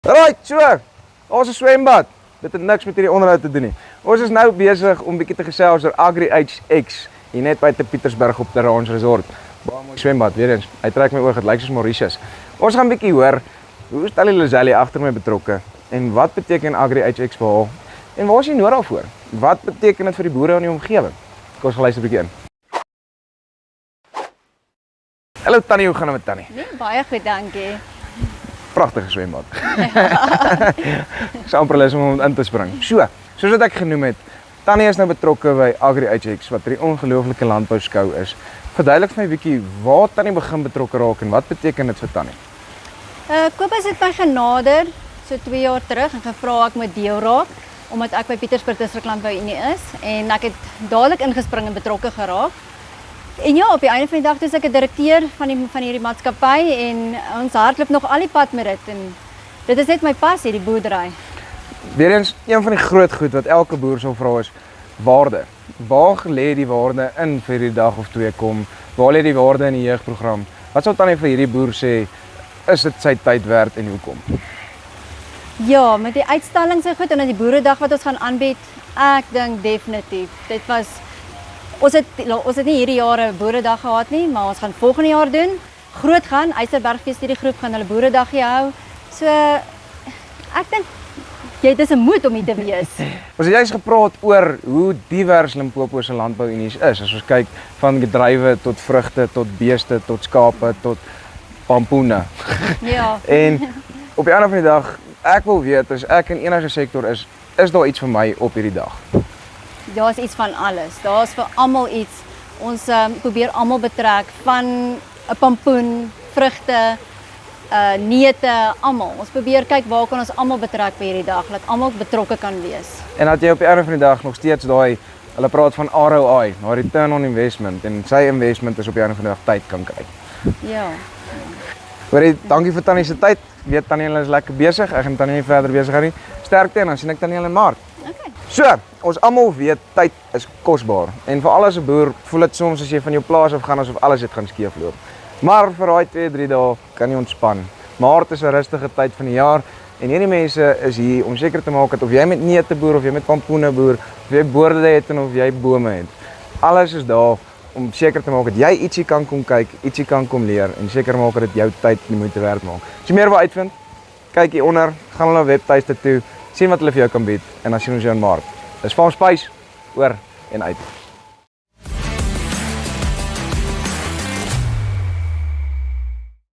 Right, so, ons is swembad. Dit het niks met hierdie onderhoud te doen nie. Ons is nou besig om bietjie te gesels oor AgriHX hier net buite Pietersburg op Terrains Resort. Baie mooi swembad, weer eens. Hy trek my oog, dit lyk soos Mauritius. Ons gaan bietjie hoor hoe is Tally Lazelli agter my betrokke en wat beteken AgriHX vir haar en waar is jy nodig voor? Wat beteken dit vir die boere in die omgewing? Kom ons gaan luister 'n bietjie in. Hallo Tannie, hoe gaan dit met Tannie? Nee, baie goed, dankie. Pragtige swembad. Ek sou amper lus om in te spring. So, soos wat ek genoem het, Tannie is nou betrokke by AgriHX wat 'n ongelooflike landbouskou is. Verduidelik vir my 'n bietjie waar Tannie begin betrokke raak en wat beteken dit vir Tannie? Kobus het my genader so 2 jaar terug en gevra ek moet deel raak omdat ek by Pietersburg District Landbou Unie is en ek het dadelik ingespring en betrokke geraak. En ja, op die einde van die dag is ek 'n direkteur van hierdie maatskappy en ons hardloop nog al die pad met dit en dit is net my passie, die boerdery. Weerens, een van die groot goed wat elke boer sal vra is waarde. Waar lê die waarde in vir hierdie dag of twee kom? Waar lê die waarde in die jeugprogram? Wat sou Tannie vir hierdie boer sê, is dit sy tyd werd en hoekom? Ja, met die uitstallings en goed en die boeredag wat ons gaan aanbied, ek dink definitief. Dit was ons het nie hierdie jaar 'n boeredag gehad nie, maar ons gaan volgende jaar doen. Groot gaan, Eisterbergfees hierdie groep gaan hulle boeredagie hou. So ek dink dit is 'n moed om hier te wees. Ons het juist gepraat oor hoe divers Limpopo se landbouunies is. As ons kyk van druiwe tot vrugte, tot beeste, tot skape, tot pampoene. Ja. En op die einde van die dag, ek wil weet as ek in enige sektor is daar iets vir my op hierdie dag? Daar's iets van alles. Daar's vir almal iets. Ons probeer almal betrek van 'n pampoen, vrugte, neute, almal. Ons probeer kyk waar kan ons almal betrek by hierdie dag, dat almal betrokke kan wees. En dat jy op die einde van die dag nog steeds daai, hulle praat van ROI, nou return on investment, en sy investment is op die einde van die dag tyd kan kry. Ja. Hoorie, dankie vir Tannie se tyd. Weet Tannie hulle is lekker besig. Ek gaan Tannie nie verder besig hou nie. Sterkte en dan sien ek Tannie hulle in Maart. Okay. So, ons almal weet tyd is kosbaar. En vir al as 'n boer voel dit soms as jy van jou plaas af gaan asof alles het gaan skeefloop. Maar vir daai 2-3 dae kan jy ontspan. Maart is 'n rustige tyd van die jaar en hierdie mense is hier om seker te maak dat of jy met neute boer of jy met pampoene boer, of jy boorde het en of jy bome het. Alles is daar om seker te maak dat jy ietsie kan kom kyk, ietsie kan kom leer en seker maak dat dit jou tyd die moeite werd maak. As jy meer wil uitvind, kyk hier onder, gaan hulle webtuiste toe, sien wat hulle vir jou kan bied en dan sien ons jou in Maart. Dis Farm Spice, oor en uit.